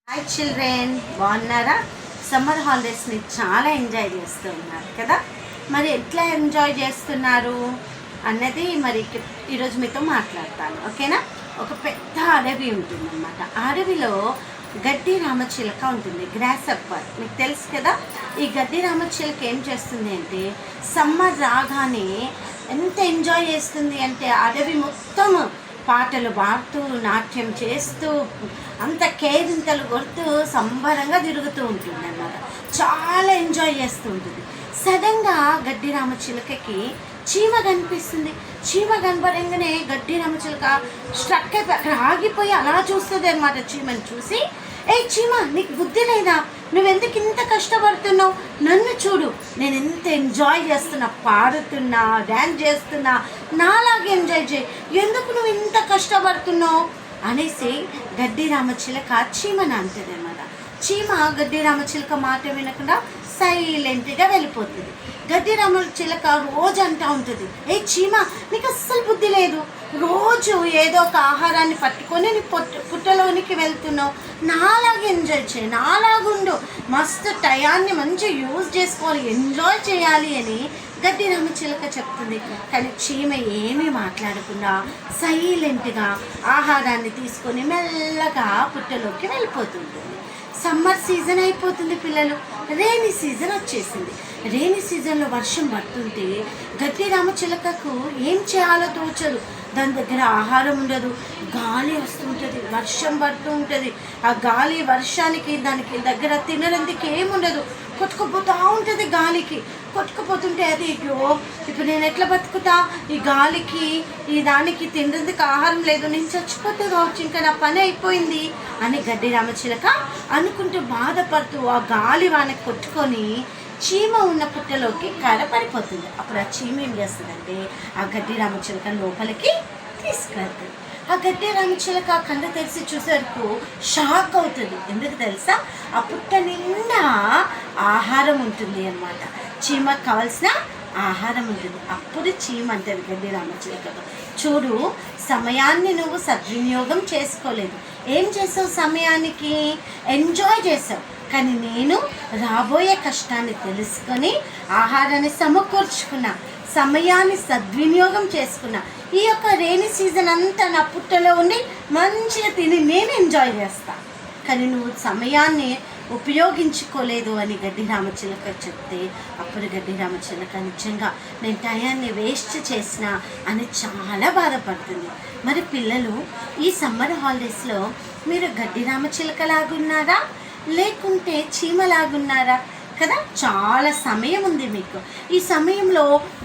Hi children, బాగున్నారా? Summer హాలిడేస్ని చాలా enjoy చేస్తూ ఉన్నారు కదా. మరి ఎట్లా ఎంజాయ్ చేస్తున్నారు అన్నది మరి ఈరోజు మీతో మాట్లాడతాను, ఓకేనా? ఒక పెద్ద అడవి ఉంటుందన్నమాట. ఆ అడవిలో గడ్డి రామచిలక ఉంటుంది, గ్రాస్ అప్పర్, మీకు తెలుసు కదా. ఈ గడ్డి రామచిలక ఏం చేస్తుంది అంటే సమ్మర్ రాగానే ఎంత ఎంజాయ్ చేస్తుంది అంటే అడవి మొత్తం పాటలు పాడుతూ నాట్యం చేస్తూ అంత కేరింతలు కొడుతూ సంబరంగా తిరుగుతూ ఉంటుంది అన్నమాట. చాలా ఎంజాయ్ చేస్తూ ఉంటుంది. సడన్గా గడ్డి రామచిలకకి చీమ కనిపిస్తుంది. చీమ కనపడంగానే గడ్డి రామచిలక స్ట్రక్ అయిపోయి అక్కడ ఆగిపోయి అలా చూస్తుంది అన్నమాట. చీమని చూసి, ఏ చీమ, నీకు బుద్ధి లేదా? నువ్వెందుకు ఇంత కష్టపడుతున్నావు? నన్ను చూడు, నేను ఎంత ఎంజాయ్ చేస్తున్నా, పాడుతున్నా, డ్యాన్స్ చేస్తున్నా, నాలాగే ఎంజాయ్ చేయి, ఎందుకు నువ్వు ఇంత కష్టపడుతున్నావు అనేసి గడ్డి రామచిలక చీమని అంటుంది అన్నమాట. చీమ గడ్డి రామచిలక మాట వినకుండా సైలెంట్గా వెళ్ళిపోతుంది. గడ్డి రామచిలక రోజు అంటూ ఉంటుంది, ఏ చీమ, నీకు అస్సలు బుద్ధి లేదు, రోజు ఏదో ఒక ఆహారాన్ని పట్టుకొని నీ పుట్టలోనికి వెళ్తున్నావు, నాలాగే ఎంజాయ్ చేయి, నాలాగుండు, మస్తు టయాన్ని మంచిగా యూజ్ చేసుకోవాలి, ఎంజాయ్ చేయాలి అని గడ్డి రామచిలక చెప్తుంది. కానీ చీమ ఏమీ మాట్లాడకుండా సైలెంట్గా ఆహారాన్ని తీసుకొని మెల్లగా పుట్టలోకి వెళ్ళిపోతుంది. సమ్మర్ సీజన్ అయిపోతుంది పిల్లలు, రైనీ సీజన్ వచ్చేసింది. రైనీ సీజన్లో వర్షం పడుతుంటే గడ్డి రామచిలకకు ఏం చేయాలో తోచదు. దాని దగ్గర ఆహారం ఉండదు, గాలి వస్తుంటుంది, వర్షం పడుతూ ఉంటుంది. ఆ గాలి వర్షానికి దానికి దగ్గర తినడానికి ఏముండదు, కొట్టుకుపోతూ ఉంటుంది. గాలికి కొట్టుకుపోతుంటే అది ఇప్పుడు నేను ఎట్లా బతుకుతా, ఈ గాలికి ఈ దానికి తినడానికి ఆహారం లేదు, నేను చచ్చిపోతే కావచ్చు, ఇంకా నా పని అయిపోయింది అని గడ్డి రామచిలక అనుకుంటూ బాధపడుతూ ఆ గాలి వానకి కొట్టుకొని చీమ ఉన్న పుట్టలోకి కరపడిపోతుంది. అప్పుడు ఆ చీమ ఏం చేస్తుందంటే ఆ గడ్డి రామచిలక లోపలికి తీసుకెళ్తుంది. ఆ గడ్డి రామచిలక కళ్ళు తెరిచి చూసేవరకు షాక్ అవుతుంది. ఎందుకు తెలుసా? ఆ పుట్ట నిండా ఆహారం ఉంటుంది అన్నమాట. చీమకు కావాల్సిన ఆహారం ఉంటుంది. అప్పుడు చీమ అంటుంది గడ్డి రామచిలకతో, చూడు, సమయాన్ని నువ్వు సద్వినియోగం చేసుకోలేదు. ఏం చేసావు? సమయానికి ఎంజాయ్ చేసావు. కానీ నేను రాబోయే కష్టాన్ని తెలుసుకొని ఆహారాన్ని సమకూర్చుకున్నా, సమయాన్ని సద్వినియోగం చేసుకున్నా. ఈ యొక్క రైనీ సీజన్ అంతా నా పుట్టలో ఉండి మంచిగా తిని నేను ఎంజాయ్ చేస్తా, కానీ నువ్వు సమయాన్ని ఉపయోగించుకోలేదు అని గడ్డి రామచిలక చెప్తే అప్పుడు గడ్డి రామచిలక నిజంగా నేను టయాన్ని వేస్ట్ చేసిన అని చాలా బాధపడుతుంది. మరి పిల్లలు, ఈ సమ్మర్ హాలిడేస్లో మీరు గడ్డి రామచిలకలాగున్నారా లేకుంటే చీమలాగున్నారా? కదా, చాలా సమయం ఉంది మీకు. ఈ సమయంలో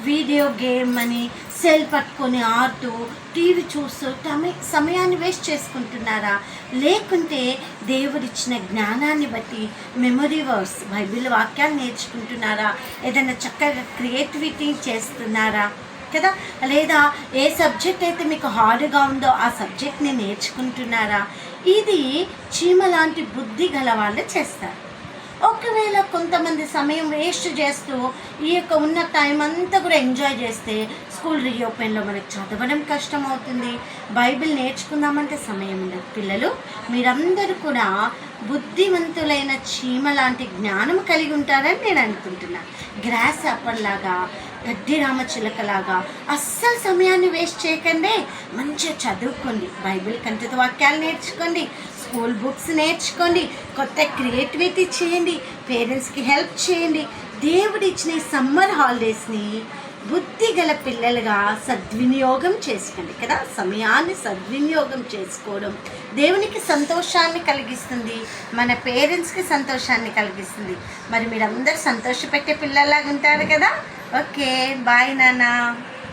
వీడియో గేమ్ అని సెల్ పట్టుకొని ఆడుతూ టీవీ చూస్తూ సమయాన్ని వేస్ట్ చేసుకుంటున్నారా? లేకుంటే దేవుడిచ్చిన జ్ఞానాన్ని బట్టి మెమరీ వర్డ్స్, బైబిల్ వాక్యాలు నేర్చుకుంటున్నారా? ఏదైనా చక్కగా క్రియేటివిటీ చేస్తున్నారా? కదా, లేదా ఏ సబ్జెక్ట్ అయితే మీకు హార్డ్గా ఉందో ఆ సబ్జెక్ట్ని నేర్చుకుంటున్నారా? ఇది చీమ లాంటి బుద్ధి గల వాళ్ళు చేస్తారు. ఒకవేళ కొంతమంది సమయం వేస్ట్ చేస్తూ ఈ యొక్క ఉన్న టైం అంతా కూడా ఎంజాయ్ చేస్తే స్కూల్ రీఓపెన్లో మనకి చదవడం కష్టం అవుతుంది, బైబిల్ నేర్చుకుందామంటే సమయం ఉండదు. పిల్లలు, మీరందరూ కూడా బుద్ధివంతులైన చీమ లాంటి జ్ఞానం కలిగి ఉంటారని నేను అనుకుంటున్నా. గ్రాస్ అప్పర్లాగా, గడ్డి రామచిలకలాగా అస్సలు సమయాన్ని వేస్ట్ చేయకండి. మంచిగా చదువుకోండి, బైబిల్ కంఠిత వాక్యాలు నేర్చుకోండి, స్కూల్ బుక్స్ నేర్చుకోండి, కొత్త క్రియేటివిటీ చేయండి, పేరెంట్స్కి హెల్ప్ చేయండి. దేవుడు ఇచ్చిన ఈ సమ్మర్ హాలిడేస్ని బుద్ధి గల పిల్లలుగా సద్వినియోగం చేసుకోండి. కదా, సమయాన్ని సద్వినియోగం చేసుకోవడం దేవునికి సంతోషాన్ని కలిగిస్తుంది, మన పేరెంట్స్కి సంతోషాన్ని కలిగిస్తుంది. మరి మీరందరూ సంతోషపెట్టే పిల్లలాగా ఉంటారు కదా. ఓకే, బాయ్ నాన్న.